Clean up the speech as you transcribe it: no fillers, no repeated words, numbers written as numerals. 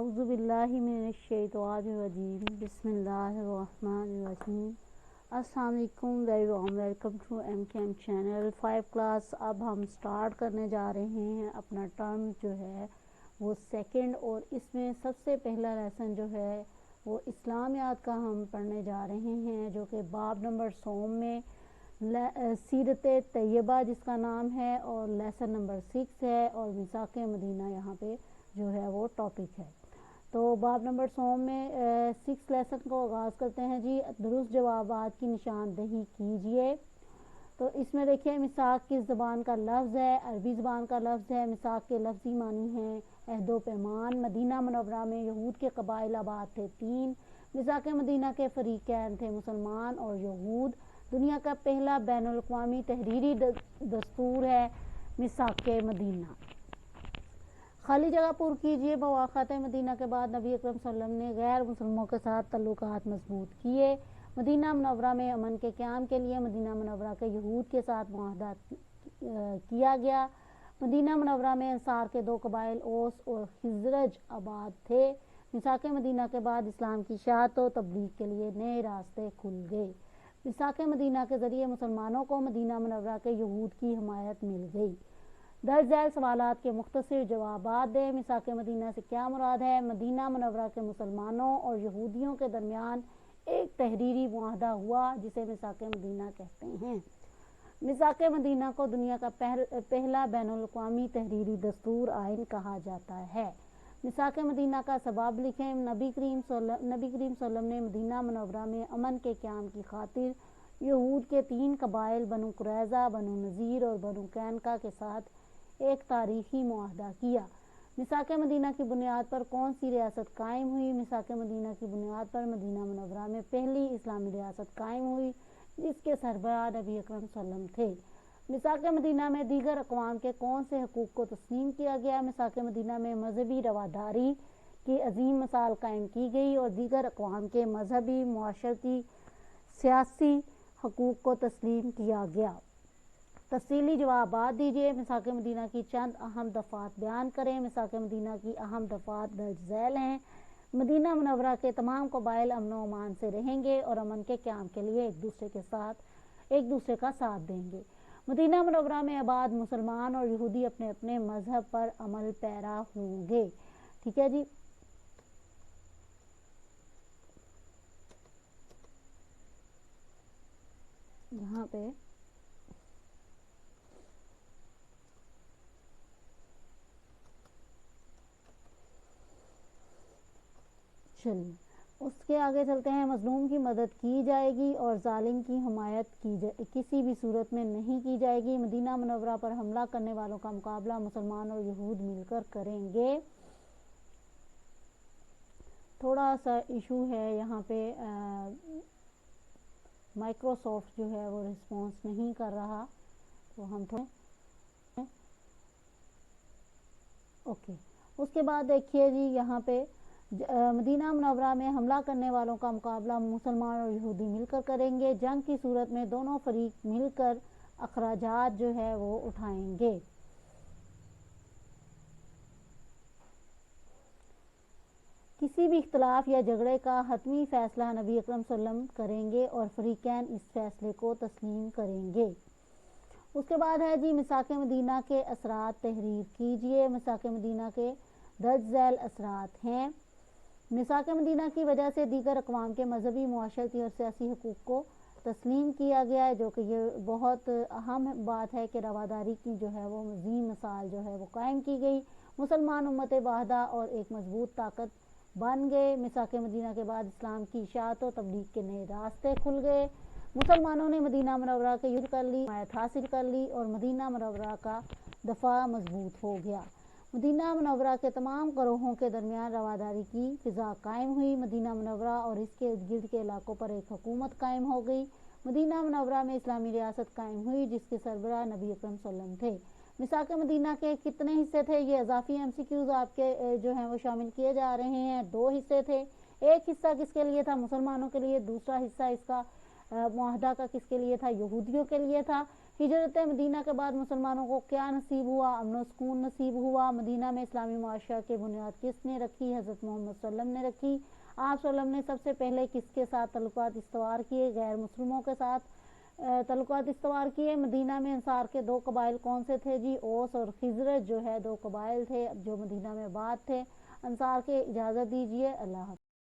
अऊज़ु बिल्लाहि मिनश्शैतानिर्रजीम बिस्मिल्लाहिर्रहमानिर्रहीम। अस्सलाम वालेकुम, very warm welcome to MKM channel 5 class. अब हम स्टार्ट करने जा रहे हैं अपना टर्म जो है वो सेकंड, और इसमें सबसे पहला लेसन जो है वो इस्लामियात का हम पढ़ने जा रहे हैं, जो कि बाब नंबर 100 में सीरत तैयबा जिसका नाम है, और लेसन नंबर 6 है, और मिसाक मदीना यहाँ पे जो है वो टॉपिक है। तो बाब नंबर 100 में 6 लेसन को आगाज़ करते हैं जी। दुरुस्त जवाबात की निशानदही कीजिए। तो इसमें देखिए मिसाक किस ज़बान का लफ्ज़ है, अरबी ज़बान का लफ्ज़ है। मिसाक के लफ्ज़ी मानी हैं अहदो पैमान। मदीना मुनव्वरा में यहूद के कबाइल आबाद थे 3। मिसाक मदीना के फ़रीक़ैन थे मुसलमान और यहूद। दुनिया का पहला बैनुल अक़वामी तहरीरी दस्तूर है मिसाक मदीना। खाली जगह पुर कीजिए। मवाक़ात मदीना के बाद नबी अकरम सल्लल्लाहु अलैहि वसल्लम ने गैर मुसलमानों के साथ तल्लुकात मजबूत किए। मदीना मुनव्वरा में अमन के क़याम के लिए मदीना मुनव्वरा के यहूद के साथ मुआहदा किया गया। मदीना मुनव्वरा में अंसार के 2 कबाइल ओस और खिज़रज आबाद थे। मिसाक मदीना के बाद इस्लाम की शाअत और तबलीग के लिए नए रास्ते खुल गए। मिसाक मदीना के ज़रिए मुसलमानों को मदीना मुनव्वरा के यहूद की हिमायत मिल गई। दर्ज झैल सवालात के मुख्तसर जवाबात दें। मिसाक मदीना से क्या मुराद है? मदीना मुनव्वरा के मुसलमानों और यहूदियों के दरमियान एक तहरीरी मुआहदा हुआ जिसे मिसाक मदीना कहते हैं। मिसाक मदीना को दुनिया का पहला बैनुल अक़वामी तहरीरी दस्तूर आइन कहा जाता है। मिसाक मदीना का सबब लिखें। नबी करीम सल्लल्लाहु ने मदीना मुनव्वरा में अमन के क़याम की खातिर यहूद के 3 कबाइल बनु कुरैज़ा, बनु नज़ीर और बनु कैनका के साथ एक तारीखी मुआहदा किया। मिसाक मदीना की बुनियाद पर कौन सी रियासत कायम हुई? मिसाक मदीना की बुनियाद पर मदीना मुनव्वरा में पहली इस्लामी रियासत कायम हुई जिसके सरबराह नबी अकरम सल्लल्लाहु अलैहि वसल्लम थे। मिसाक मदीना में दीगर अक़वाम के कौन से हकूक़ को तस्लीम किया गया? मिसाक मदीना में मजहबी रवादारी की अजीम मिसाल कायम की गई और दीगर अक़वाम के मजहबी, मुआशरती, सियासी हकूक़ को तस्लीम किया गया। तफसीली जवाबात दीजिए। मिसाक मदीना की चंद अहम दफ़ात बयान करें। मिसाक मदीना की अहम दफ़ात दर्ज झैल हैं। मदीना मुनव्वरा के तमाम कबाइल अमन व अमान से रहेंगे और अमन के क़याम के लिए एक दूसरे का साथ देंगे। मदीना मुनव्वरा में आबाद मुसलमान और यहूदी अपने अपने मजहब पर अमल पैरा होंगे। ठीक है जी। यहाँ पे चलिए उसके आगे चलते हैं। मजलूम की मदद की जाएगी और जालिम की हिमायत किसी भी सूरत में नहीं की जाएगी। मदीना मुनव्वरा पर हमला करने वालों का मुकाबला मुसलमान और यहूद मिलकर करेंगे। थोड़ा सा इशू है यहाँ पे, माइक्रोसॉफ्ट जो है वो रिस्पॉन्स नहीं कर रहा, तो हम थोड़े ओके। उसके बाद देखिए जी यहाँ पे मदीना मुनव्वरा में हमला करने वालों का मुकाबला मुसलमान और यहूदी मिलकर करेंगे। जंग की सूरत में दोनों फरीक मिलकर अखराजात जो है वो उठाएंगे। किसी भी इख्तलाफ या झगड़े का हतमी फैसला नबी अकरम सल्लल्लाहु अलैहि वसल्लम करेंगे और फरीकैन इस फैसले को तस्लीम करेंगे। उसके बाद है जी मिसाक मदीना के असरात तहरीर कीजिए। मिसाक मदीना के दर्ज झैल असरात हैं। मिसाक मदीना की वजह से दीगर अक़वाम के मजहबी, मुआशरती और सियासी हकूक़ को तस्लीम किया गया है, जो कि ये बहुत अहम बात है कि रवादारी की जो है वो मज़ीद मिसाल जो है वो कायम की गई। मुसलमान उम्मत वाहिदा और एक मजबूत ताकत बन गए। मिसाक मदीना के बाद इस्लाम की इशाअत और तबलीग के नए रास्ते खुल गए। मुसलमानों ने मदीना मुनव्वरा के युद्ध कर ली, हिमायत हासिल कर ली और मदीना मुनव्वरा का दफा मजबूत हो गया। मदीना मुनव्वरा के तमाम गरोहों के दरमियान रवादारी की फिजा कायम हुई। मदीना मुनव्वरा और इसके इर्द गिर्द के इलाकों पर एक हुकूमत कायम हो गई। मदीना मुनव्वरा में इस्लामी रियासत कायम हुई जिसके सरबराह नबी अकरम सल्लल्लाहु अलैहि वसल्लम थे। मिसाक मदीना के कितने हिस्से थे? ये इजाफी MCQs आपके जो हैं वो शामिल किए जा रहे हैं। 2 हिस्से थे। एक हिस्सा किसके लिए था? मुसलमानों के लिए। दूसरा हिस्सा इसका मुआहदा का किसके लिए था? यहूदियों के लिए था। हिजरत मदीना के बाद मुसलमानों को क्या नसीब हुआ? अमन सुकून नसीब हुआ। मदीना में इस्लामी माशरा की बुनियाद किसने रखी? हज़रत मोहम्मद सल्लल्लाहु अलैहि वसल्लम ने रखी। आप सल्लल्लाहु ने सबसे पहले किसके साथ तल्लुकात इस्तवार किए? गैर मुस्लिमों के साथ तल्लुकात इस्तवार किए। मदीना में अंसार के दो कबाइल कौन से थे जी? ओस और खिजरत जो है दो कबाइल थे जो मदीना में बाद थे। अंसार के इजाज़त दीजिए। अल्लाह।